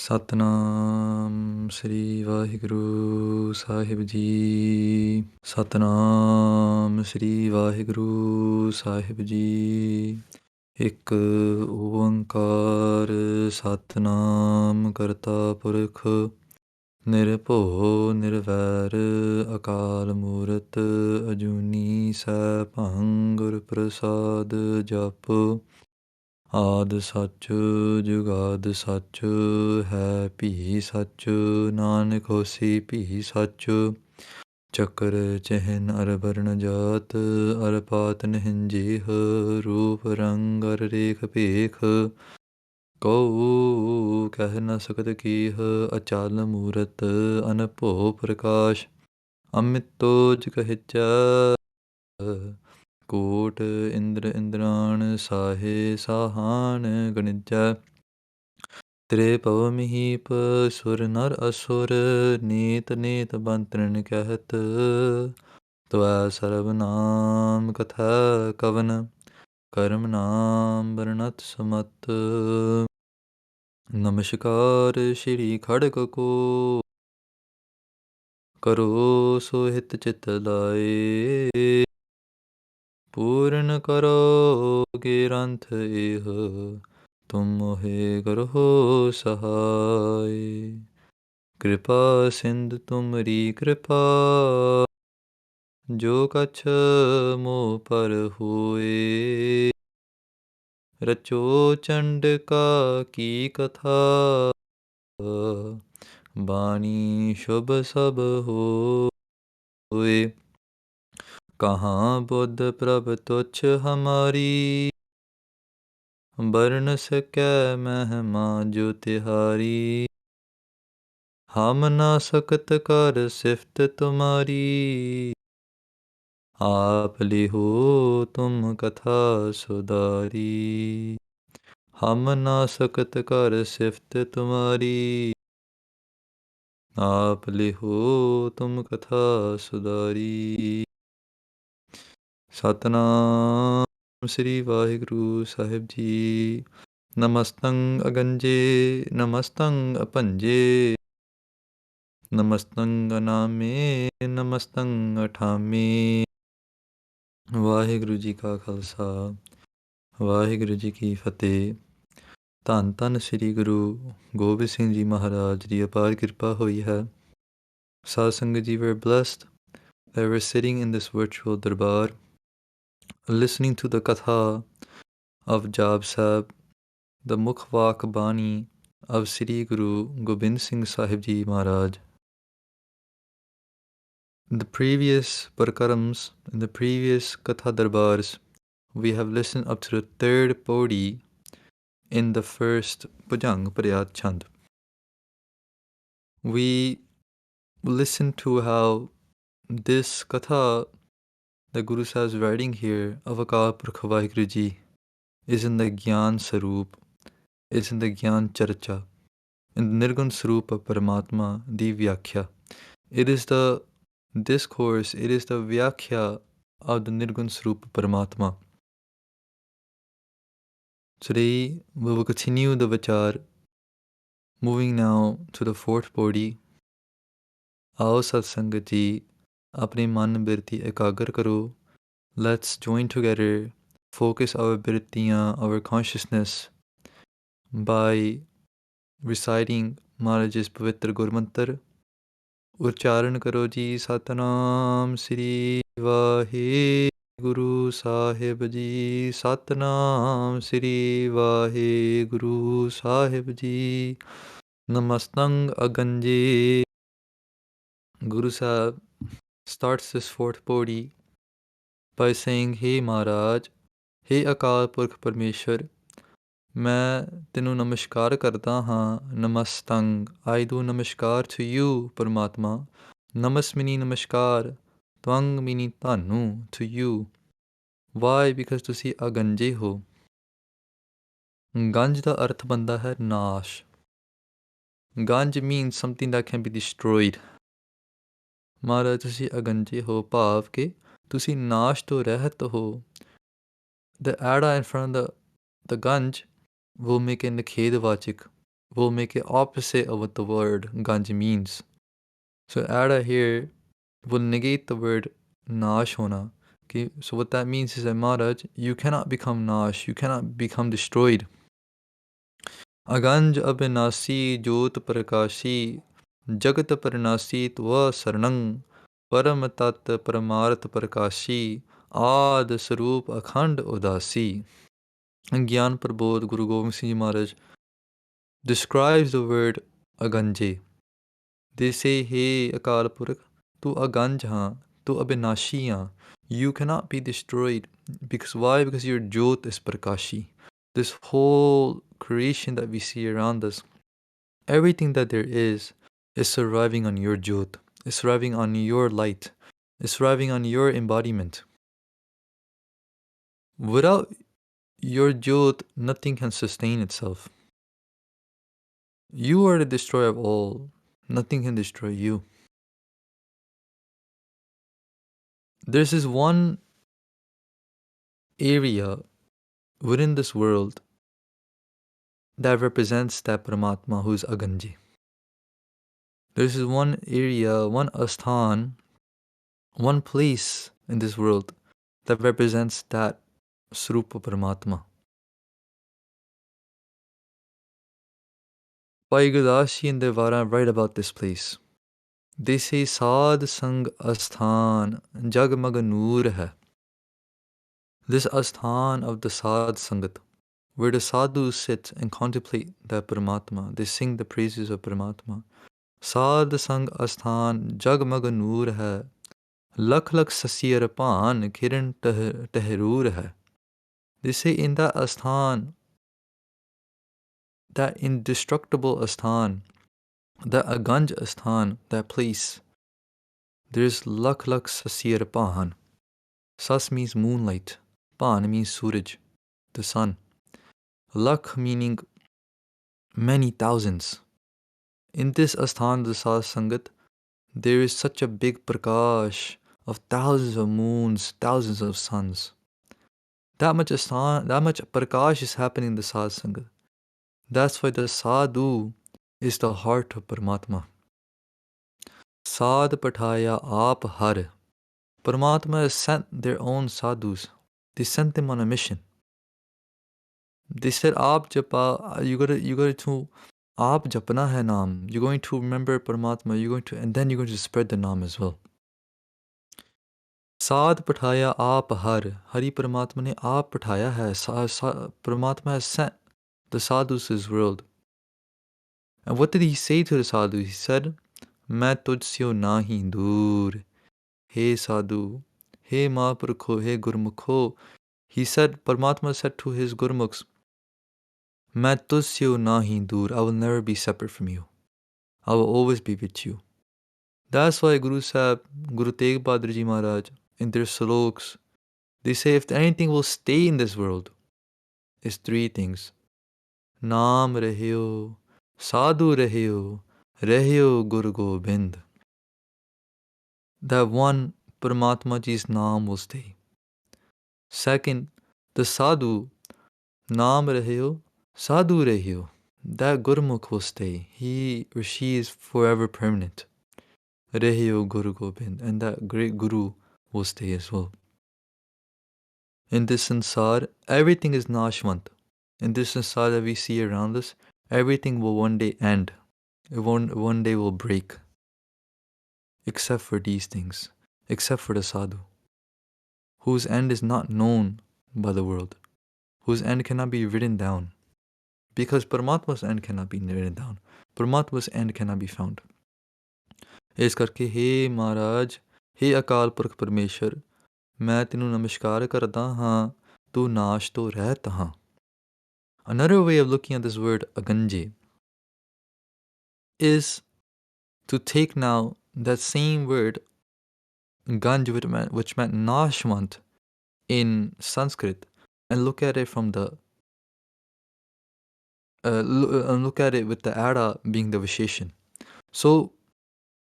ਸਤਨਾਮ ਸ੍ਰੀ ਵਾਹਿਗੁਰੂ ਸਾਹਿਬ ਜੀ। ਸਤਨਾਮ ਸ੍ਰੀ ਵਾਹਿਗੁਰੂ ਸਾਹਿਬ ਜੀ। ਇੱਕ ਓੰਕਾਰ ਸਤਨਾਮ ਕਰਤਾ ਪੁਰਖ ਨਿਰਭਉ ਨਿਰਵੈਰ ਅਕਾਲ ਮੂਰਤ ਅਜੂਨੀ ਸੈਭੰ ਗੁਰ ਪ੍ਰਸਾਦ ਜਪ। ਆਦਿ ਸੱਚ ਜੁਗਾਦ ਸੱਚ ਹੈ ਭੀ ਸੱਚ ਨਾਨਕ ਹੋਸੀ ਭੀ ਸੱਚ। ਚੱਕਰ ਚਿਹਨ ਅਰ ਵਰਨ ਜਾਤ ਅਰ ਪਾਤ ਨਿਹੰਜੀਹ ਰੂਪ ਰੰਗ ਅਰ ਰੇਖ ਭੇਖ। ਕਉ ਕਹਿ ਨ ਸਕਤ ਕੀਹ ਅਚਲ ਮੂਰਤ ਅਨਭਉ ਪ੍ਰਕਾਸ਼। ਅਮਿਤੋਜ ਕਹਿਚੈ ਕੋਟ ਇੰਦਰ ਇੰਦਰਾਣ ਸਾਹੇ ਸਾਹਾਨ ਗਣਿਜੈ। ਤ੍ਰੇ ਭਵ ਮਹੀਪ ਸੁਰ ਨਰ ਅਸੁਰ ਨੀਤ ਨੀਤ ਬੰਤਰਨ ਕਹਿਤ। ਤਵੈ ਸਰਬ ਨਾਮ ਕਥੈ ਕਵਨ ਕਰਮ ਨਾਮ ਵਰਣਤ ਸਮਤ। ਨਮਸਕਾਰ ਸ਼੍ਰੀ ਖੜਗ ਕੋ ਕਰੋ ਸੋ ਹਿਤ ਚਿਤ ਲਾਏ। ਪੂਰਨ ਕਰੋਗੇ ਗ੍ਰੰਥ ਇਹ ਤੁਮ ਮੋਹਿ ਕਰਹੁ ਸਹਾਇ। ਕਿਰਪਾ ਸਿੰਧ ਤੁਮਰੀ ਕਿਰਪਾ ਜੋ ਕਛ ਮੋਹ ਪਰ ਹੋਏ। ਰਚੋ ਚੰਡਕਾ ਕੀ ਕਥਾ ਬਾਣੀ ਸ਼ੁਭ ਸਭ ਹੋਏ। ਕਹਾਂ ਬੁੱਧ ਪ੍ਰਭ ਤੁਛ ਹਮਾਰੀ ਬਰਨ ਸਕੈ ਮਹਿਮਾ ਜੋ ਤਿਹਾਰੀ। ਹਮ ਨਾ ਸਕਤ ਕਰ ਸਿਫਤ ਤੁਮਾਰੀ ਆਪ ਲਿਹੋ ਤੁਮ ਕਥਾ ਸੁਧਾਰੀ। ਹਮ ਨਾ ਸਕਤ ਕਰ ਸਿਫਤ ਤੁਮਾਰੀ ਆਪ ਲਿਹੋ ਤੁਮ ਕਥਾ ਸੁਧਾਰੀ। ਸਤਨਾਮ ਸ੍ਰੀ ਵਾਹਿਗੁਰੂ ਸਾਹਿਬ ਜੀ। ਨਮਸਤੰ ਅਗੰਜੇ ਨਮਸਤੰ ਅਭੰਜੇ ਨਮਸਤੰ ਅਨਾਮੇ ਨਮਸਤੰ ਅਠਾਮੇ। ਵਾਹਿਗੁਰੂ ਜੀ ਕਾ ਖਾਲਸਾ ਵਾਹਿਗੁਰੂ ਜੀ ਕੀ ਫਤਿਹ। ਧੰਨ ਧੰਨ ਸ੍ਰੀ ਗੁਰੂ ਗੋਬਿੰਦ ਸਿੰਘ ਜੀ ਮਹਾਰਾਜ ਦੀ ਅਪਾਰ ਕਿਰਪਾ ਹੋਈ ਹੈ। ਸਾਧ ਸੰਗਤ ਜੀ, we're blessed that we're sitting in this virtual darbar listening to the Katha of Jaap Sahib, the Mukhvak Bani of Sri Guru Gobind Singh Sahib Ji Maharaj. In the previous Parkarams, in the previous Katha Darbars, we have listened up to the third Pauri in the first Bhujang Priyat Chand. We listened to how this Katha the Guru Sahib is writing here of Akal Purkh Vaheguru Ji is in the Gyan Saroop, is in the Gyan Charcha, in the Nirgun Saroop of Paramatma, the Vyakhya. It is the discourse, it is the Vyakhya of the Nirgun Saroop of Paramatma. Today we will continue the Vichar, moving now to the fourth Pauri. Aao Sat Sangat Ji, apne man birti ekagar karo. Let's join together, focus our birtiyan, our consciousness by reciting Maharaj's Pavitra Gurmantar. Urcharan karo ji Satnam Sri Vaheguru Sahib Ji. Satnam Sri Vaheguru Sahib Ji. Namastang Aganje. Guru Sahib starts this fourth Pauri by saying, Hey Maharaj, Hey Akal Purkh Parmeshwar, ਮੈਂ ਤੈਨੂੰ ਨਮਸਕਾਰ ਕਰਦਾ ਹਾਂ। ਨਮਸਤੰਗ, I do ਨਮਸਕਾਰ to you, ਪਰਮਾਤਮਾ। ਨਮਸ mini ਨਮਸਕਾਰ, ਤਵੰਗ mini ਤੁਹਾਨੂੰ, to you. Why? Because ਤੁਸੀਂ ਅਗੰਜੇ ਹੋ। ਗੰਜ ਦਾ ਅਰਥ ਬਣਦਾ ਹੈ ਨਾਸ਼। ਗੰਜ means something that can be destroyed. ਮਹਾਰਾਜ ਤੁਸੀਂ ਅਗੰਜੇ ਹੋ, ਭਾਵ ਕਿ ਤੁਸੀਂ ਨਾਸ਼ ਤੋਂ ਰਹਿਤ ਹੋ। The ada in front of the ganj will make a nikhedvachik, will make it opposite of what the word ganj means. So Ada here will negate the word nash hona. Okay, so what that means is that Maharaj, you cannot become nash, you cannot become destroyed. Aganj abhinasi jyot prakashi jagat parnasi tva sarnang param tat paramarth prakashi ad sarup akhand udasi. And Gyan Prabodh Guru Gobind Singh Ji Maharaj describes the word aganje. They say, hey Akal Purakh, tu aganj haan, tu abhinashi haan. You cannot be destroyed. Because why? Because your jyot is prakashi. This whole creation that we see around us, everything that there is surviving on your jyot. It's surviving on your light. It's surviving on your embodiment. Without your jyot, nothing can sustain itself. You are the destroyer of all. Nothing can destroy you. There's this one area within this world that represents that Paramatma who is Aganji. There's this one area, one asthan, one place in this world that represents that Srupa Paramatma. Bhai Gurdashi and Devara write about this place. They say Sad Sang Asthan Jagmag Noor hai. This asthan of the Sad Sangat, where the sadhus sit and contemplate that Paramatma, they sing the praises of Paramatma. Sad Sang Asthan Jagmag Noor hai. Lakh lakh sasiyar paan kiran tehroor hai. They say in that asthan, that indestructible asthan, that aganj asthan, that place, there's lakh lakh sasiyar paan. Sas means moonlight, paan means suraj, the sun. Lakh meaning many thousands. In this asthan, the Sad Sangat, there is such a big prakash of thousands of moons, thousands of suns. That much asthan, that much prakash is happening in the Sad Sangat. That's why the sadhu is the heart of Paramatma. Sad pathaya aap har. Paramatma has sent their own sadhus. They sent them on a mission. They said, aap japa, you gotta to, aap japna hai naam. You're going to remember Paramatma. And then you're going to spread the naam as well. Sad pathaya aap har. Hari Paramatma ne aap pathaya hai. Paramatma has sent the sadhus to this world. And what did he say to the sadhu? He said, मैं तुझसे नाही दूर, हे sadhu, hey Mahaprabhu, hey Gurmukho. He said, Paramatma said to his Gurmukhs, मैं तुझसे नाही दूर, I will never be separate from you. I will always be with you. That's why Guru Sahib, Guru Tegh Bahadur Ji Maharaj, in their sloks, they say if anything will stay in this world, it's three things. Naam rahyo, sadhu rahyo Guru Gobind. That one, Paramatma Ji's naam will stay. Second, the sadhu, naam rahyo, sadhu rahyo. That Gurmukh will stay. He or she is forever permanent. Rahyo Guru Gobind. And that great Guru will stay as well. In this sansar, everything is nashwant. In this sansar that we see around us, everything will one day end. One day will break. Except for these things. Except for the sadhu, whose end is not known by the world, whose end cannot be written down. Because Paramatma's end cannot be written down. Paramatma's end cannot be found. ਇਸ ਕਰਕੇ हे ਮਹਾਰਾਜ, हे ਅਕਾਲ ਪੁਰਖ ਪਰਮੇਸ਼ਰ, ਮੈਂ ਤੈਨੂੰ ਨਮਸਕਾਰ ਕਰਦਾ ਹਾਂ, ਤੂੰ ਨਾਸ਼ ਤੋਂ ਰਹਿਤ ਹਾਂ. Another way of looking at this word aganje is to take now that same word ganj, which meant nashwant in Sanskrit, and look at it from the look at it with the ada being the visheshan. So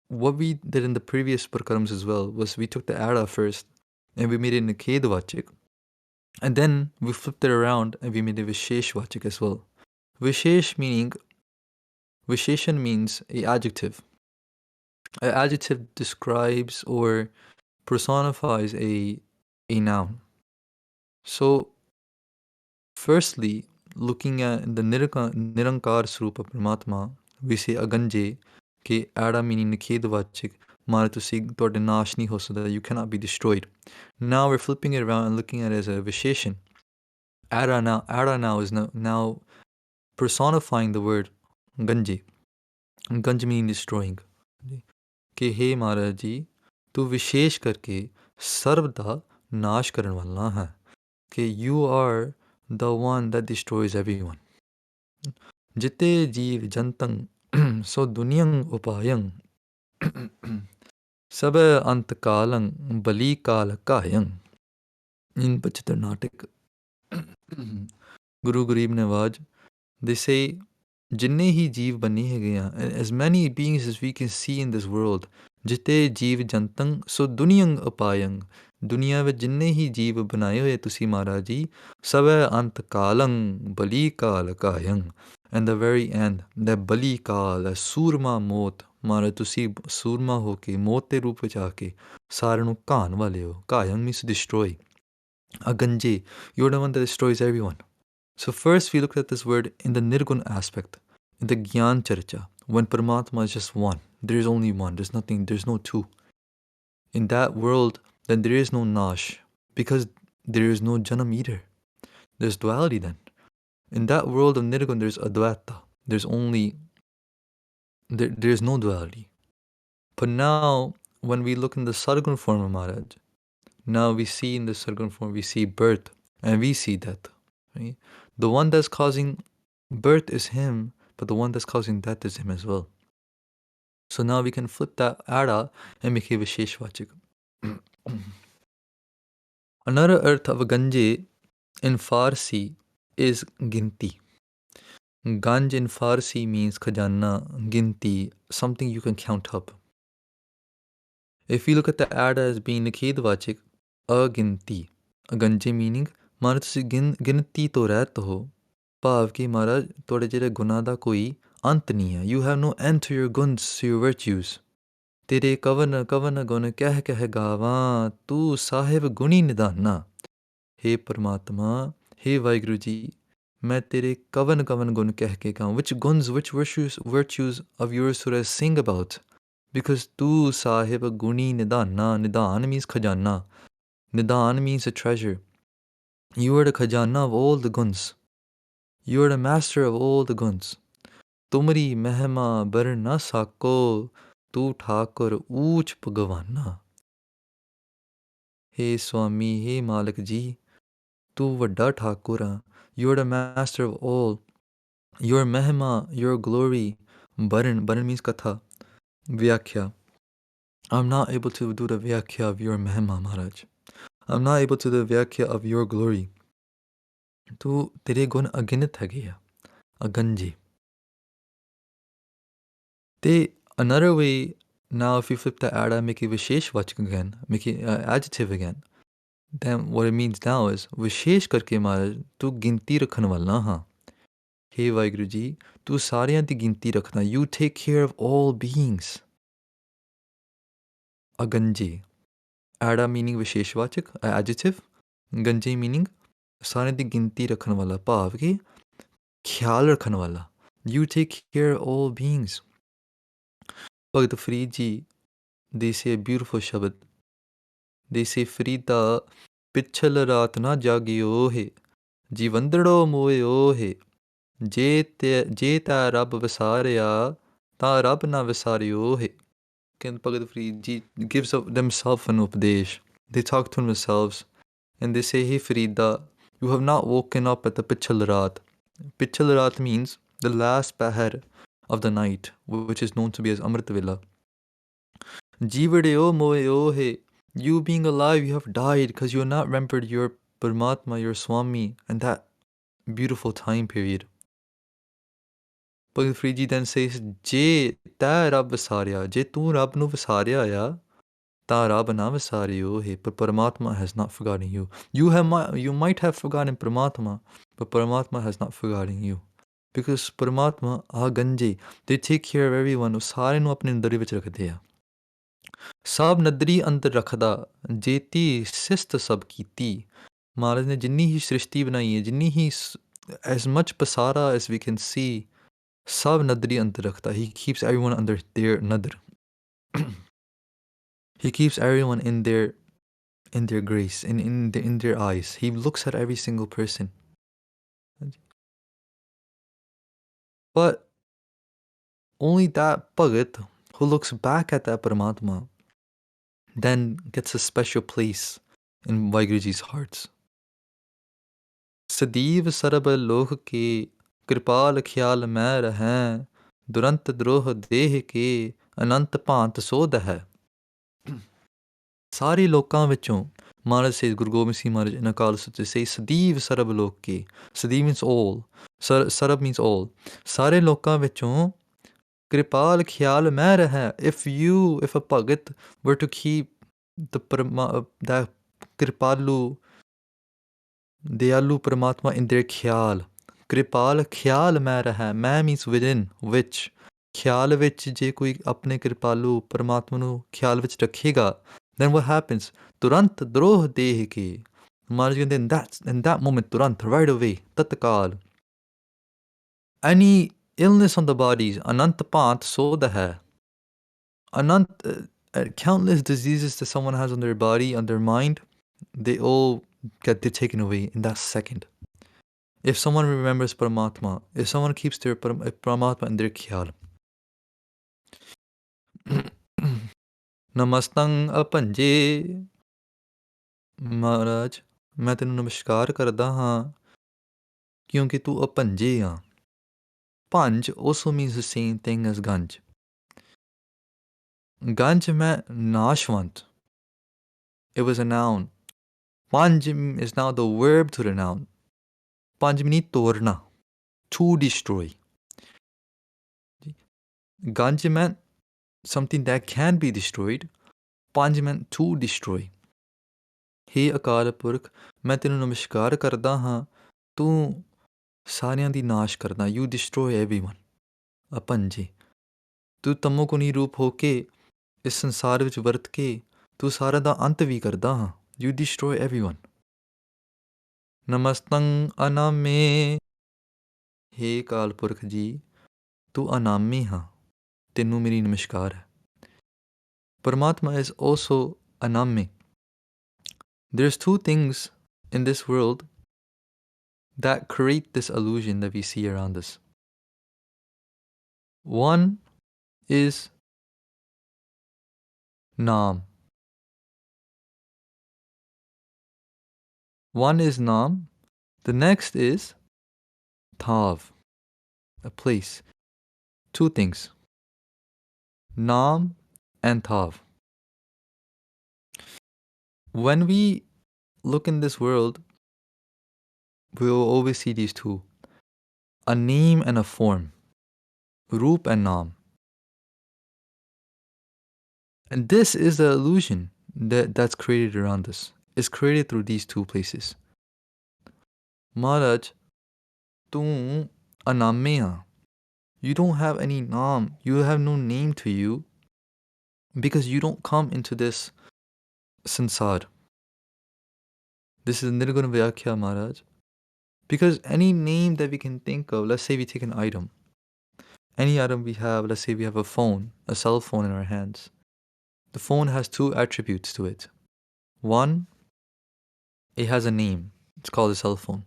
what we did in the previous prakarams as well was we took the ada first and we made it in a kedvachik, and then we flipped it around and we made it vishesh vachik as well. Vishesh meaning Visheshan means a adjective. An adjective describes or personifies a noun. So, firstly, looking at the Nirankar Srupa Paramatma, we say Aganje, ke Ada meaning Nikedvachik, Maratusi Tode Nashni ho, so that you cannot be destroyed. Now we're flipping it around and looking at it as a Visheshan. Ada now is now personifying the word Ganje. Ganj meaning destroying. कि हे महाराज जी तू विशेष करके सर्वदा नाश करने वाला है कि you are the one that destroys everyone. जिते जीव जंतं सो दुनियं उपायं सब अंतकालं बली काल कायं. In Bachiter Natak, Guru Garib Nawaz, they say जिन्ने ही जीव बने हैगे आ, as many beings as we can see in this world, जिते जीव जंतंग सो दुनियंग अपायंग, दुनिया ਵਿੱਚ जिन्ने ही जीव बनाए होए ਤੁਸੀਂ महाराज जी, ਸਭੈ ਅੰਤ ਕਾਲੰ ਬਲੀ ਕਾਲ ਕਾਯੰ. And the very end, that ਬਲੀ ਕਾਲ, ਸੂਰਮਾ ਮੌਤ, महाराज ਤੁਸੀਂ ਸੂਰਮਾ ਹੋ ਕੇ ਮੌਤ ਦੇ ਰੂਪ ਵਿੱਚ ਆ ਕੇ ਸਾਰਿਆਂ ਨੂੰ ਘਾਣ ਵਾਲੇ ਹੋ. ਕਾਯੰ means to destroy. Aganje, you're the one that destroys everyone. So first we looked at this word in the Nirgun aspect, in the Gyan Charcha, when Paramatma is just one. There is only one, there's nothing, there's no two. In that world, then there is no Nash, because there is no Janam either. There's duality then. In that world of Nirgun, there's Advaita. There's only, there is no duality. But now, when we look in the Sargun form of Maharaj, now we see in the Sargun form, we see birth, and we see death. Right? The one that's causing birth is him, but the one that's causing death is him as well. So now we can flip that Ada and make it Visheshvachik. Another earth of Ganje in Farsi is Ginti. Ganj in Farsi means Khajana, Ginti, something you can count up. If you look at the Ada as being Nikedvachik, Aginti, Ganje meaning महाराज ਤੁਸੀਂ ਗਿਣਤੀ ਤੋਂ ਰਹਿਤ ਹੋ, ਭਾਵ ਕਿ ਮਹਾਰਾਜ ਤੁਹਾਡੇ ਜਿਹੜੇ ਗੁਣਾਂ ਦਾ ਕੋਈ ਅੰਤ ਨਹੀਂ ਹੈ. You have no end to your guns, to your virtues. ਤੇਰੇ ਕਵਨ ਕਵਨ ਗੁਣ ਕਹਿ ਗਾਵਾਂ, ਤੂੰ ਸਾਹਿਬ ਗੁਣੀ ਨਿਧਾਨਾ. हे परमात्मा, हे ਵਾਹਿਗੁਰੂ ਜੀ, ਮੈਂ ਤੇਰੇ ਕਵਨ ਗੁਣ ਕਹਿ ਕੇ ਗਾਵਾਂ. Which guns, which virtues of yours should I sing about? Because ਤੂੰ ਸਾਹਿਬ ਗੁਣੀ ਨਿਧਾਨਾ. Nidhan means khajana. Nidhan means a treasure. You are the khajana of all the guns. You are the master of all the guns. Tumri mehma bar na sako, tu thakur ooch bhagwana. Hey Swami, hey Malik ji, tu vadda thakur hai. You are the master of all. Your mehma, your glory, baran means katha, vyakhya. I'm not able to do the vyakhya of your mehma, Maharaj. I'm not able to do the vyakhya of your glory. तो तेरे गुण अगिनत हैगे आ, अगंजे. They, another way, now if you flip the Ada, make it Visheshvachik again, make it adjective again, then what it means now is विशेष करके महाराज तू गिनती रखन वाला हाँ. हे वाहिगुरु जी, तू सारियां दी गिनती रखना. You take care of all beings. अगंजे, Ada meaning विशेषवाचक, adjective, गंजे meaning सारे दी गिनती रखन वाला, भाव के ख्याल रखन वाला. You take care of all beings. Bhakt Farid ji, they say a beautiful shabad. They say, Farida, pichhal raat na jagiyo he, jivandro moyo he, je ta rab vasarya, ta rab na vasaryo he. Bhakt Farid ji gives up themselves an updesh. They talk to themselves and they say, hey Farida, you have not woken up at the pichhal raat. Pichhal raat means the last pahar of the night, which is known to be as Amrit Vela. Jivadeo moyo he, you being alive, you have died because you have not remembered your Paramatma, your Swami, and that beautiful time period. Bhakt Farid ji then says, Je ta Rab vasarya, je tu Rab nu vasarya ya, ta Rab na vasaryo he, but Paramatma has not forgotten you. You might have forgotten Paramatma, but Paramatma has not forgotten you. Because Paramatma are Ganji. They take care of everyone. ਉਹ ਸਾਰੇ ਨੂੰ ਆਪਣੇ ਅੰਦਰ ਵਿੱਚ ਰੱਖਦੇ ਆ। ਸਭ ਨਦਰੀ ਅੰਦਰ ਰੱਖਦਾ ਜੇਤੀ ਸਿਸਤ ਸਭ ਕੀਤੀ। ਮਹਾਰਾਜ ਨੇ ਜਿੰਨੀ ਹੀ ਸ੍ਰਿਸ਼ਟੀ ਬਣਾਈ ਹੈ, ਜਿੰਨੀ ਹੀ as much pasara as we can see, ਸਭ ਨਦਰੀ ਅੰਦਰ ਰੱਖਦਾ। He keeps everyone under their nadr. He keeps everyone in their grace, in their eyes. He looks at every single person. But only that Bhagat who looks back at that Paramatma then gets a special place in Vaiguruji's hearts. Sadiv sarab lokh ke kripal khyaal main rahein durant droh deh ke anant bhant sodh hai. ਸਾਰੇ ਲੋਕਾਂ ਵਿੱਚੋਂ ਮਹਾਰਾਜ says, Guru Gobind Singh Maharaj in Akal Sutra says, Sadiv sarab lokh ke. Sadiv means all. Sarab means all. ਸਾਰੇ ਲੋਕਾਂ ਵਿੱਚੋਂ Kripal khyaal main rahe. If a Bhagat were to keep that Kripalu, Dayalu Paramatma in their khyal, Kripal khyaal main rahe. Main means within, which. Khyal vich je koi apne Kripalu Paramatma nu khyal vich rakhega, then what happens? Turant droh deh ke. Maharaj, in that moment, Turant, right away, tatkal. Any illness on the bodies, anant pant sodh hai. Countless diseases that someone has on their body, on their mind, they all get taken away in that second. If someone remembers Paramatma, if someone keeps their Paramatma in their khyal. Namastang apanje. Maharaj, ਮੈਂ ਤੈਨੂੰ ਨਮਸਕਾਰ ਕਰਦਾ ਹਾਂ ਕਿਉਂਕਿ ਤੂੰ ਅਪੰਜੇ ਆ। Panj also means the same thing as Ganj. Ganj meant Nashwant. It was a noun. Panj is now the verb to the noun. Panj means torna, to destroy. Ganj meant something that can be destroyed. Panj meant to destroy. Hey Akal Purkh, ਮੈਂ ਤੈਨੂੰ ਨਮਸਕਾਰ ਕਰਦਾ ਹਾਂ, ਤੂੰ ਸਾਰਿਆਂ ਦੀ ਨਾਸ਼ ਕਰਦਾ। You destroy everyone. ਅਪੰਜੇ। ਤੂੰ ਤਮੋ ਗੁਣੀ ਰੂਪ ਹੋ ਕੇ ਇਸ ਸੰਸਾਰ ਵਿੱਚ ਵਰਤ ਕੇ ਤੂੰ ਸਾਰਿਆਂ ਦਾ ਅੰਤ ਵੀ ਕਰਦਾ ਹਾਂ। You destroy everyone. ਨਮਸਤੰ ਅਨਾਮੇ। ਹੇ ਅਕਾਲ ਪੁਰਖ ਜੀ, ਤੂੰ ਅਨਾਮੇ ਹਾਂ, ਤੈਨੂੰ ਮੇਰੀ ਨਮਸਕਾਰ ਹੈ। Paramatma is also aname. There's two things in this world that create this illusion that we see around us. One is Naam. One is Naam. The next is Thav, a place. Two things. Naam and Thav. When we look in this world, we will always see these two. A name and a form. Roop and Naam. And this is the illusion that's created around us. It's created through these two places. Maharaj, tu aname ha. You don't have any naam. You have no name to you because you don't come into this sansar. This is Nirguna Vyakhya, Maharaj. Because any name that we can think of, let's say we take an item. Any item we have, let's say we have a phone, a cell phone in our hands. The phone has two attributes to it. One, it has a name. It's called a cell phone.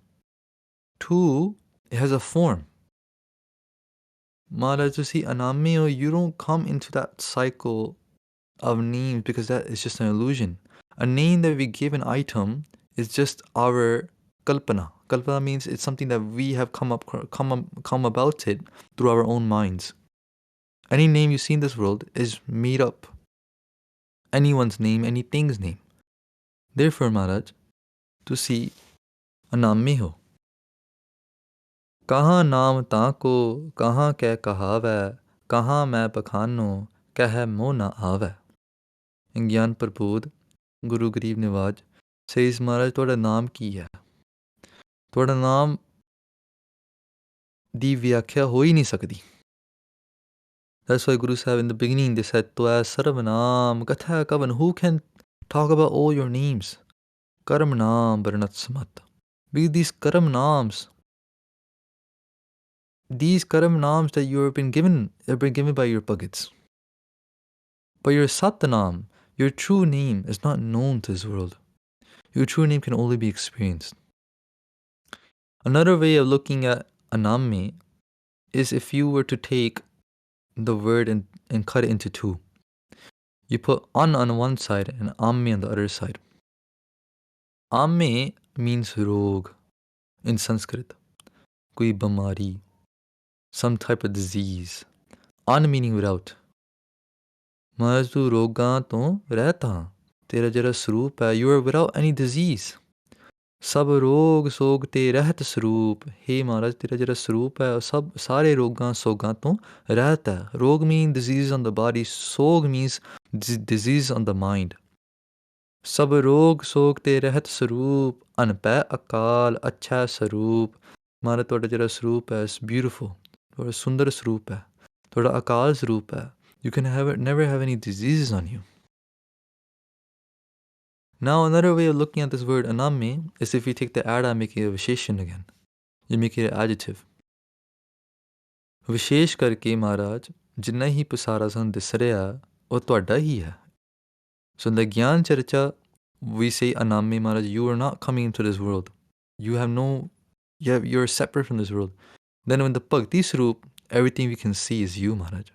Two, it has a form. Maharaj, you see, Anamyo, you don't come into that cycle of names because that is just an illusion. A name that we give an item is just our kalpana. Kalpana means it's something that we have come about it through our own minds. Any name you see in this world is made up. Anyone's name, anything's name. Therefore, Maharaj, to see Aname ho. कहाँ नाम ताको कहाँ कै कहावै कहाँ मैं पखानो कह मोह न आवै. In Gyan Prabodh, Guru Garib Niwaj says, Maharaj, ਤੁਹਾਡਾ ਨਾਮ ਕੀ ਹੈ? ਤੁਹਾਡਾ ਨਾਮ ਦੀ ਵਿਆਖਿਆ ਹੋ ਹੀ ਨਹੀਂ ਸਕਦੀ। That's why Guru Sahib in the beginning they said, Toa Sarvanam Katha Kavan. Who can talk about all your names? Karam Naam Varnat Samat. Because these Karam Naams that you have been given by your Bhagats. But your Satnam, your true name, is not known to this world. Your true name can only be experienced. Another way of looking at Anami is if you were to take the word and cut it into two. You put on one side and Amme on the other side. Amme means rog in Sanskrit. Koi bamari, some type of disease. An meaning without. Maharaj tu rogaਂ ਤੋਂ ਰਹਿਤ ਹਾਂ. ਤੇਰਾ ਜਿਹੜਾ ਸਰੂਪ ਹੈ, you are without any disease. ਸਭ ਰੋਗ ਸੋਗ ਤੇ ਰਹਿਤ ਸਰੂਪ. Hey Maharaj, ਤੇਰਾ ਜਿਹੜਾ ਸਰੂਪ ਹੈ, ਸਭ ਸਾਰੇ ਰੋਗਾਂ ਸੋਗਾਂ ਤੋਂ ਰਹਿਤ ਹੈ. Rog means disease on the body. Sog means disease on the mind. ਸਭ ਰੋਗ ਸੋਗ ਤੇ ਰਹਿਤ ਸਰੂਪ. ਅਨਪੈ ਅਕਾਲ ਅੱਛਾ ਸਰੂਪ. Maharaj, ਤੁਹਾਡਾ ਜਿਹੜਾ ਸਰੂਪ ਹੈ, it's beautiful. ਤੁਹਾਡਾ ਸੁੰਦਰ ਸਰੂਪ ਹੈ. ਤੁਹਾਡਾ ਅਕਾਲ ਸਰੂਪ ਹੈ. You can never have any diseases on you. Now another way of looking at this word anami is if you take the ada and make it a visheshan again. You make it an adjective. ਵਿਸ਼ੇਸ਼ ਕਰਕੇ ਮਹਾਰਾਜ ਜਿੰਨਾ ਹੀ ਪਸਾਰਾ ਸਾਨੂੰ ਦਿਸ ਰਿਹਾ ਉਹ ਤੁਹਾਡਾ ਹੀ ਹੈ. So in the Gyan Charcha we say anami Maharaj, you are not coming into this world. You're separate from this world. Then when the Bhakti Swarup, everything we can see is you, Maharaj.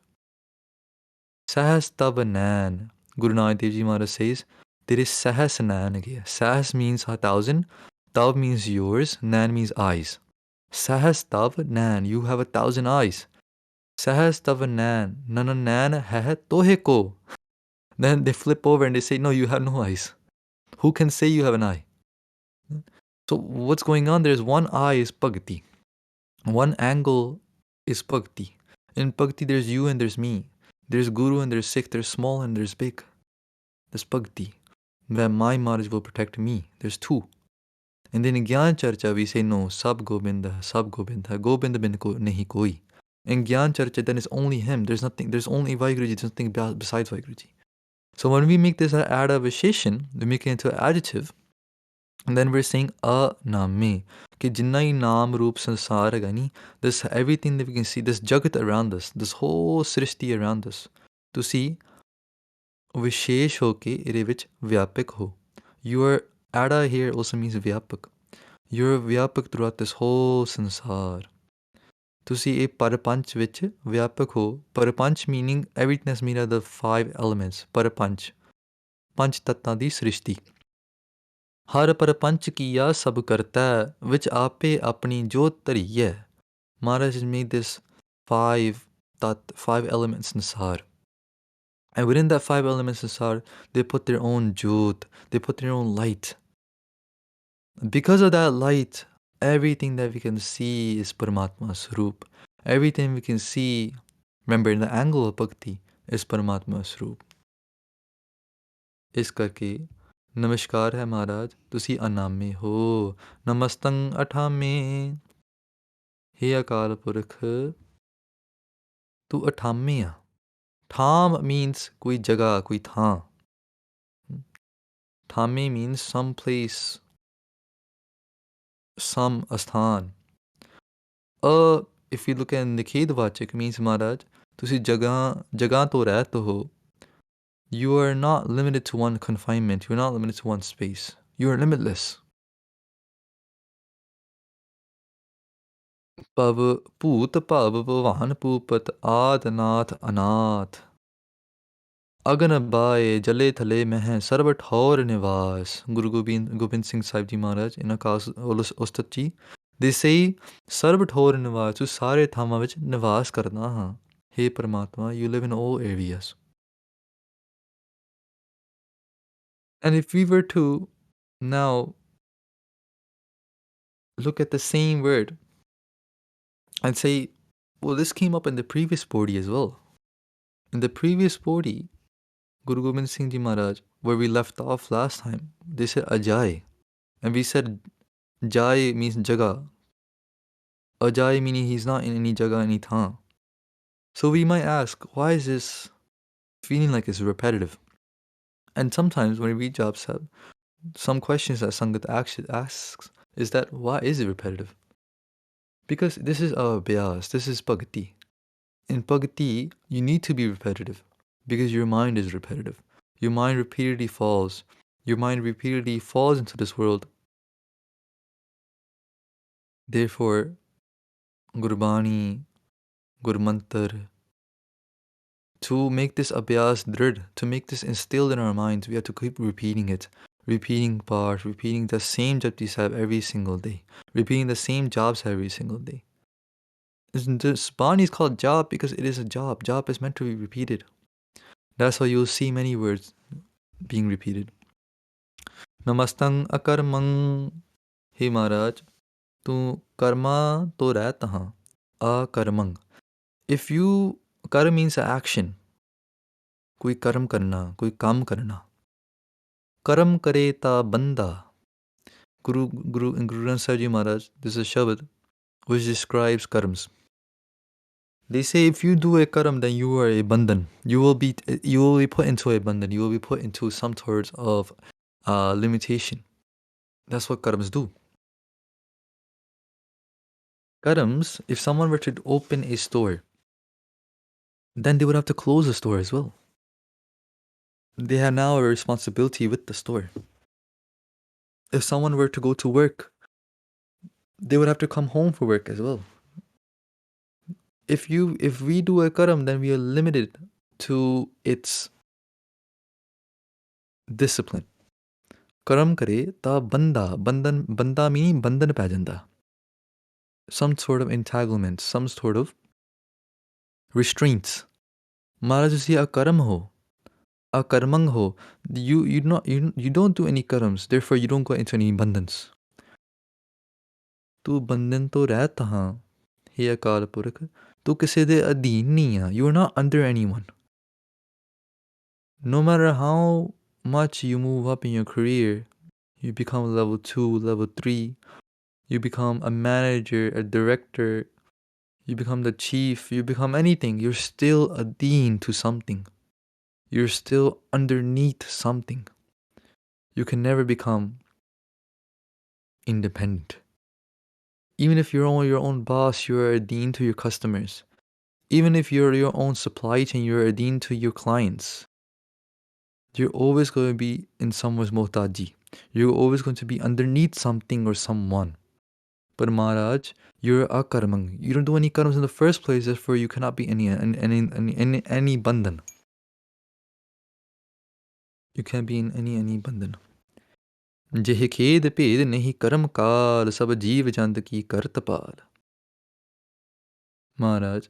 Sahas Tava Nan. Guru Nanak Dev Ji Maharaj says, there is Sahas Nan again. Sahas means 1,000, Tav means yours, Nan means eyes. Sahas Tav Nan, you have 1,000 eyes. Sahas Tava Nan, Nana Nan hai tohe ko. Then they flip over and they say, no, you have no eyes. Who can say you have an eye? So what's going on? There's one eye is Bhakti. One angle is Bhakti. In Bhakti there's you and there's me. There's Guru and there's Sikh. There's small and there's big. There's Bhakti. Where my Maharaj will protect me. There's two. And then in Gyan Charcha we say, no, Sab Gobind hai. Gobind bin ko nahi koi. In Gyan Charcha then it's only him. There's nothing. There's only Vaheguruji. There's nothing besides Vaheguruji. So when we make this add a visheshan, we make it into an adjective. And then we're saying aname. Ki jinna hi naam roop sansar hai gani, this everything that we can see, this jagat around us, this whole srishti around us, to see vishesh ho ke ere vich vyapak ho. Your ada here also means vyapak. You're vyapak throughout this whole sansar. To see a parapanch vich vyapak ho. Parapanch meaning everything that's made out of the 5 elements. Parapanch. Panch tattan di srishti. ਹਰ ਪਰਪੰਚ ਕੀਆ ਸਭ ਕਰਤਾ ਵਿੱਚ ਆਪੇ ਆਪਣੀ ਜੋਤ ਧਰੀਏ. Maharaj has made this 5 elements in Sar. And within that 5 elements in Sar, they put their own jot, they put their own light. Because of that light, everything that we can see is Paramatma Swarup. Everything we can see, remember in the angle of Bhakti, is Paramatma Swarup. ਇਸ ਕਰਕੇ ਨਮਸਕਾਰ ਹੈ ਮਹਾਰਾਜ, ਤੁਸੀਂ ਅਨਾਮੇ ਹੋ. ਨਮਸਤੰ ਅਠਾਮੇ. ਹੇ ਅਕਾਲ ਪੁਰਖ, ਤੂੰ ਅਠਾਮੇ ਆ. ਠਾਮ means ਕੋਈ ਜਗ੍ਹਾ, ਕੋਈ ਥਾਂ. ਠਾਮੇ means some place, some ਅਸਥਾਨ. If you look at ਨਿਖੇਧਵਾਚਕ means ਮਹਾਰਾਜ, ਤੁਸੀਂ ਜਗ੍ਹਾ ਤੋਂ ਰਹਿਤ ਹੋ. You are not limited to one confinement. You're not limited to one space. You are limitless. Pav Poot Pav Bhavan Pupat Ad Nath Anath. Agan Bhai Jale Thale Meh Sarvat Haur Nivas. Guru Gobind Singh Sahib Ji Maharaj in Akas Ustat Ji. They say Sarvat Haur Nivas. Tu sare thama vich nivas karna ha. Hey Paramatma, you live in all areas. And if we were to now look at the same word and say, well, this came up in the previous Podi as well. In the previous Podi, Guru Gobind Singh Ji Maharaj, where we left off last time, they said Ajay. And we said Jai means Jaga. Ajay meaning he's not in any jaga, any thaan. So we might ask, why is this feeling like it's repetitive? And sometimes when we read Jaap Sahib, some questions that Sangat actually asks is that why is it repetitive? Because this is our abhyas, this is bhakti. In bhakti, you need to be repetitive because your mind is repetitive. Your mind repeatedly falls. Your mind repeatedly falls into this world. Therefore, Gurbani, Gurmantar, to make this abhyas drid, to make this instilled in our minds, we have to keep repeating it. Repeating part, repeating the same Japji Sahib every single day. Repeating the same jobs every single day. This Bani is called Jaap because it is a job. Jaap is meant to be repeated. That's why you'll see many words being repeated. Namastang akarmang. Hey Maharaj, tu karma to रहता हाँ. Akarmang. If you, karma means action. कोई कर्म करना, कोई काम करना. कर्म करे ता बंदा. Guru Granth Sahib Ji Maharaj, this is a Shabad which describes karms. They say if you do a karam, then you are a bandhan. You will be put into a bandhan. You will be put into some sort of limitation. That's what karams do. Karams, if someone were to open a store, then they would have to close the store as well. They have now a responsibility with the store. If someone were to go to work, they would have to come home for work as well. If we do a karam, then we are limited to its discipline. Karam kare ta banda meaning bandhan pੈ ਜਾਂਦਾ. Some sort of entanglement, some sort of restraints. Maharaj, you see, akaram ho, akarmang ho. You don't do any karams, therefore you don't go into any bandhans. Tu bandhan to रहता हाँ, हे अकाल पुरख. Tu ਕਿਸੇ ਦੇ ਅਧੀਨ ਨਹੀਂ ਆ. You are not under anyone. No matter how much you move up in your career, you become level 2, level 3, you become a manager, a director, you become the chief, you become anything, you're still a deen to something. You're still underneath something. You can never become independent. Even if you're your own boss, you're a deen to your customers. Even if you're your own supply chain, you're a deen to your clients. You're always going to be in someone's mohtaji. You're always going to be underneath something or someone. But Maharaj, you're akarmang. You don't do any karmas in the first place, therefore you cannot be any bandhan. You can't be in any bandhan. ਜਿਹ ਖੇਦ ਭੇਦ ਨਹੀਂ ਕਰਮ ਕਾਲ ਸਭ ਜੀਵ ਜੰਤ ਕੀ ਕਰਤ ਪਾਲ. Maharaj,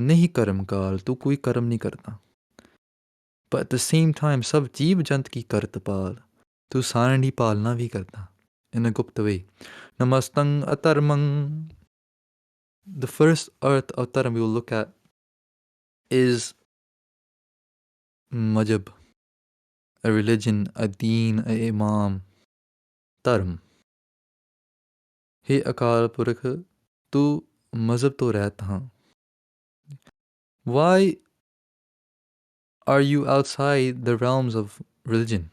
ਨਹੀਂ ਕਰਮ ਕਾਲ, ਤੂੰ ਕੋਈ ਕਰਮ ਨਹੀਂ ਕਰਦਾ. But at the same time, ਸਭ ਜੀਵ ਜੰਤ ਕੀ ਕਰਤ ਪਾਲ, ਤੂੰ ਸਾਰਿਆਂ ਦੀ ਪਾਲਣਾ ਵੀ ਕਰਦਾ. In a Gupta way. Namastang atarmang. The first earth of Taram we will look at is Majab, a religion, a deen, a imam. Taram. Hey Akal Purakh, tu mazhab to रहता हाँ. Why are you outside the realms of religion?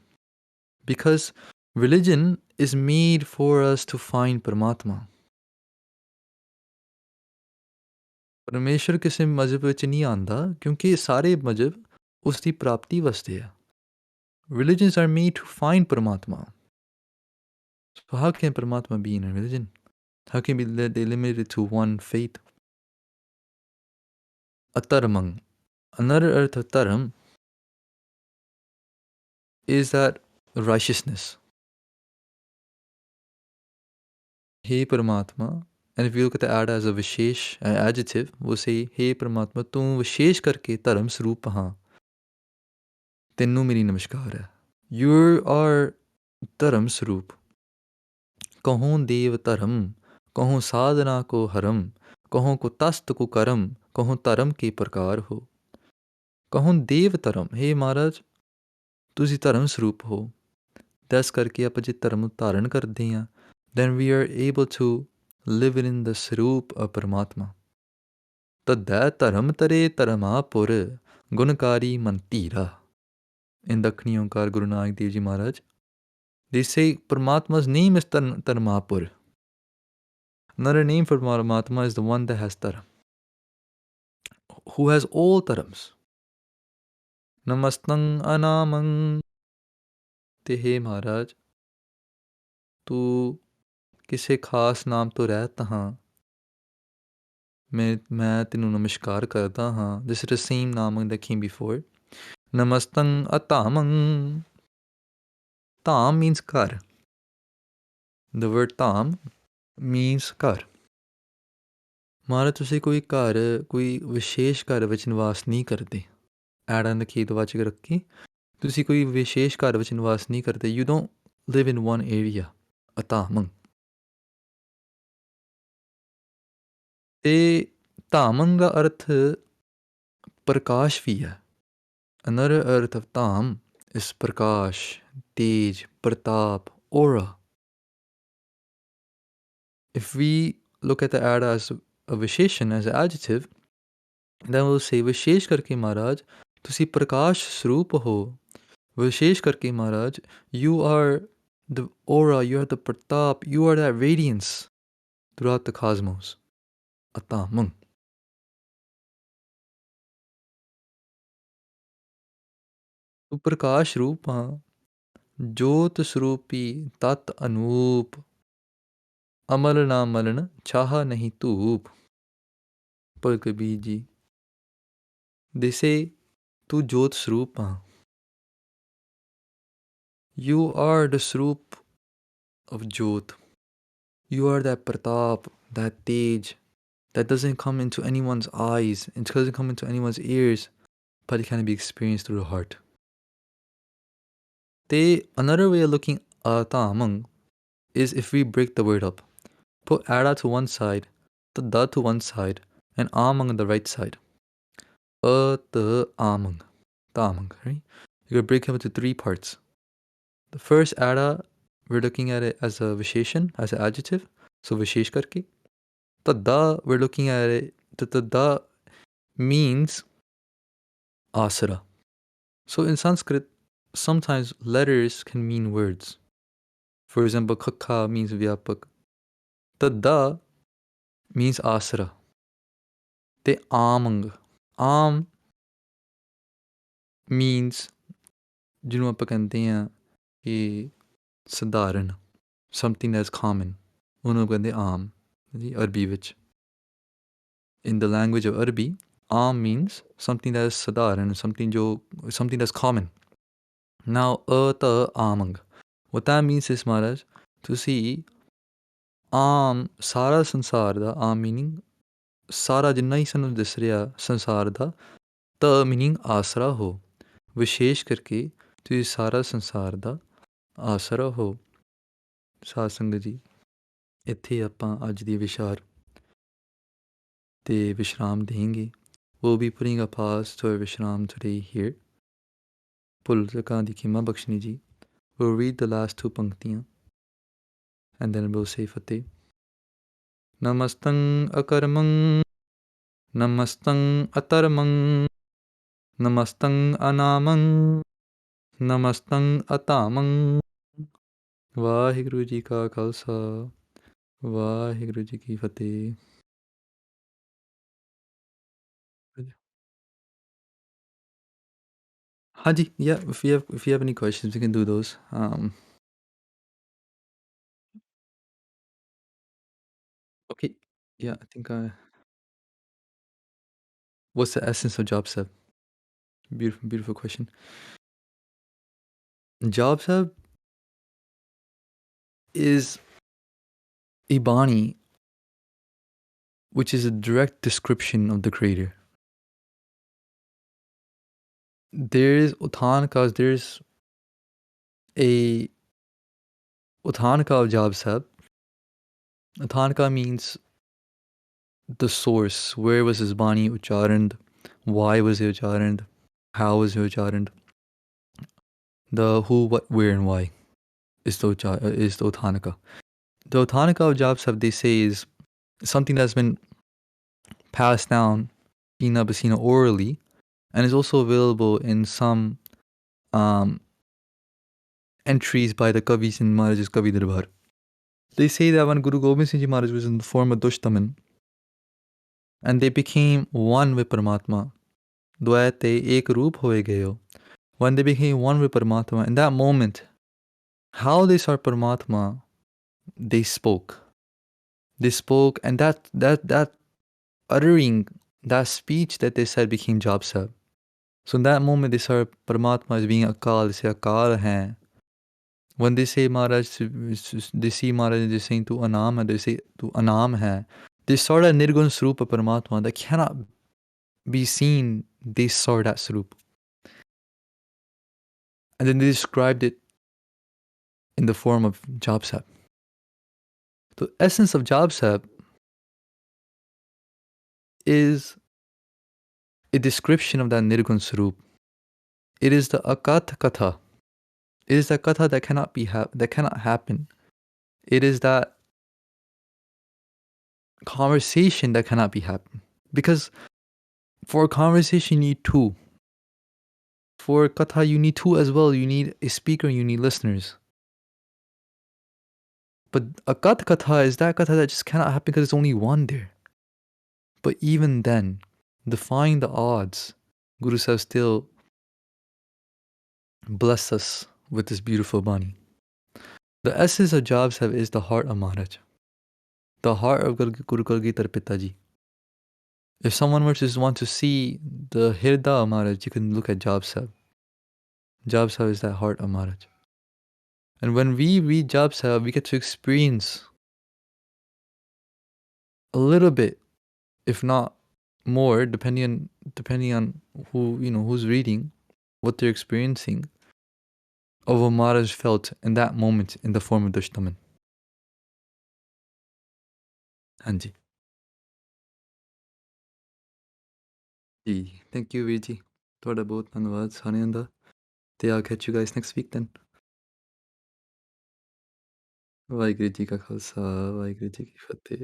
Because religion is made for us to find Paramatma. परमेश्वर किसी मजहब ਵਿੱਚ ਨਹੀਂ ਆਂਦਾ ਕਿਉਂਕਿ ਸਾਰੇ ਮਜਹਬ ਉਸ ਦੀ ਪ੍ਰਾਪਤੀ ਵਾਸਤੇ ਆ. Religions are made to find Paramatma. So how can Paramatma be in a religion? How can they limited to one faith? Ataramang. Another earth of Taram is that righteousness. Hey Paramatma. And if you look at the ad as a Vishesh adjective, we'll say, Hey Paramatma, tu Vishesh karke Taram Swarup haan. Tenu meri namaskar hai. You are Taram Swarup. Kahon Dev Taram, kahon sadhana ko haram, kahon ko tast ko karam, kahon taram ke prakar ho. Kahon Dev Taram. Hey Maharaj, ਤੁਸੀਂ ਧਰਮ ਸਰੂਪ ਹੋ. ਦਸ ਕਰਕੇ ਆਪਾਂ ਜੇ ਧਰਮ ਨੂੰ ਧਾਰਨ ਕਰਦੇ ਹਾਂ, then we are able to live in the Sarup of Paramatma. Tadai Dharam Tare Dharamapur Gunakari Mantira. In Dakhni Onkar Guru Nanak Dev Ji Maharaj, they say Paramatma's name is Dharamapur. Another name for Paramatma is the one that has Dharam, who has all Dharams. Namastang Anamang. ਤੇ ਹੇ ਮਹਾਰਾਜ, ਤੂੰ ਕਿਸੇ ਖਾਸ ਨਾਮ ਤੋਂ ਰਹਿਤ ਹਾਂ, ਮੈਂ ਤੈਨੂੰ ਨਮਸਕਾਰ ਕਰਦਾ ਹਾਂ. This is the same ਨਾਮ that came before. Namastang Atamang. Tam means ਘਰ. The word Tam means ਘਰ. ਮਹਾਰਾਜ, ਤੁਸੀਂ ਕੋਈ ਵਿਸ਼ੇਸ਼ ਘਰ ਵਿੱਚ ਨਿਵਾਸ ਨਹੀਂ ਕਰਦੇ. ਐੜਾਂ ਦਾ ਖੇਤਵਾਚਕ ਰੱਖੀ, ਤੁਸੀਂ ਕੋਈ ਵਿਸ਼ੇਸ਼ ਘਰ ਵਿੱਚ ਨਿਵਾਸ ਨਹੀਂ ਕਰਦੇ. You don't live in one area. Atamang. ਤੇ ਧਾਮੰ ਦਾ ਅਰਥ ਪ੍ਰਕਾਸ਼ ਵੀ ਹੈ. Another earth of Tam is Prakash, Tej, Pratap, aura. If we look at the Ada as a Visheshan, as an adjective, then we'll say Vishesh karke Maharaj, tusi Prakash Swarup ho. Vishesh karke Maharaj, you are the aura, you are the Pratap, you are that radiance throughout the cosmos. Atamang. Tu Prakash Rupa, Jot Swarupi, Tat Anup, ਅਮਲ ਨਾ ਮਲਣ ਚਾਹ ਨਹੀਂ ਧੂਪ. Bhagat Kabir ji, they say ਤੂੰ ਜੋਤ ਸਰੂਪ ਆ. You are the Swarup of Jot. You are that Pratap, that Tej, that doesn't come into anyone's eyes, it doesn't come into anyone's ears, but it can be experienced through the heart. Another way of looking at Tamang is if we break the word up. Put Ada to one side, the Da to one side, and Amang on the right side. The Amang. Tamang, right? You're going to break it into three parts. The first Ada, we're looking at it as a Visheshan, as an adjective. So Vishesh karke. The Da, we're looking at it, the Da means asara. So in Sanskrit, sometimes letters can mean words. For example, Katha means Vyapak. The Da means asara. The Amang. Am means, ਜਿਹਨੂੰ ਆਪਾਂ ਕਹਿੰਦੇ ਹਾਂ ਕਿ ਸਧਾਰਨ, something that's common. ਉਹਨੂੰ ਕਹਿੰਦੇ ਆਮ ਜੀ ਅਰਬੀ ਵਿੱਚ. In the language of Arabi, Am means something that is ਸਧਾਰਨ, something that's common. Now, ta amang. What that means is, Maharaj, ਤੁਸੀਂ ਆਮ ਸਾਰਾ ਸੰਸਾਰ ਦਾ, ਆਮ meaning ਸਾਰਾ ਜਿੰਨਾ ਹੀ ਸਾਨੂੰ ਦਿਸ ਰਿਹਾ ਸੰਸਾਰ ਦਾ, ਤ meaning ਆਸਰਾ ਹੋ. ਵਿਸ਼ੇਸ਼ ਕਰਕੇ ਤੁਸੀਂ ਸਾਰਾ ਸੰਸਾਰ ਦਾ ਆਸਰਾ ਹੋ. ਸਾਧ ਸੰਗਤ ਜੀ, ਇੱਥੇ ਆਪਾਂ ਅੱਜ ਦੀ ਵਿਚਾਰ ਤੇ ਵਿਸ਼ਰਾਮ ਦੇਂਗੇ. We'll be putting a pause to our Vishram today here. ਭੁੱਲਕਾਂ ਦੀ ਖਿਮਾ ਬਖਸ਼ਣੀ ਜੀ. We'll read the last two ਪੰਕਤੀਆਂ and then we'll say Fateh. Namastang akarmang, Namastang atarmang, Namastang anamang, Namastang atamang. Waheguru ji ਕਾ ਖਾਲਸਾ, ਵਾਹਿਗੁਰੂ ਜੀ ਕੀ ਫਤਿਹ. Haji, yeah, if you have any questions, we can do those. Okay, yeah, I think what's the essence of Jaap Sahib? Beautiful question. Jaap Sahib is a Bani, which is a direct description of the Creator. There's Uthankas, there's a Uthanka of Jaap Sahib. Uthanka means the source. Where was his Bani Ucharand? Why was he Ucharand? How was he Ucharand? The who, what, where, and why is the Uthanaka. The Uthanaka of Jaap Sahib, they say, is something that's been passed down Sina Basina orally and is also available in some um, entries by the Kavis in Maharaj's Kavi Darbar. They say that when Guru Gobind Singh Ji Maharaj was in the form of Dushtaman and they became one with Paramatma, Dvaite ek roop hoye gayo. When they became one with Paramatma, in that moment, how they saw Paramatma, they spoke. They spoke, and that uttering, that speech that they said became Jaap Sahib. So in that moment, they saw Paramatma as being Akal, they say Akal hai. When they say Maharaj, they see Maharaj, they saying to Anam, and they say to Anam hai. They saw that Nirgun Swarup of Paramatma that cannot be seen. They saw that Swarup. And then they described it in the form of Jaap Sahib. The essence of Jaap Sahib is a description of that Nirgun Swarup. It is the Akat Katha. It is the Katha that cannot that cannot happen. It is that conversation that cannot be happen. Because for a conversation you need two. For Katha you need two as well. You need a speaker and you need listeners. But Akat Katha is that Katha that just cannot happen because there's only one there. But even then, defying the odds, Guru Sahib still bless us with this beautiful Bani. The essence of Jaap Sahib is the heart of Maharaj. The heart of Guru Kalgitar Pitaji. If someone were to just want to see the Hirda of Maharaj, you can look at Jaap Sahib. Jaap Sahib is that heart of Maharaj. And when we read Jaap Sahib, we get to experience a little bit, if not more, depending on who who's reading, what they're experiencing, of what Maharaj felt in that moment in the form of Dushtaman. Hanji. Thank you, Virji. Toda bahut dhanwad sareyan da. Te I'll catch you guys next week then. Waheguru ji ਕਾ ਖਾਲਸਾ ਵਾਹਿਗੁਰੂ ਜੀ ਕੀ ਫਤਿਹ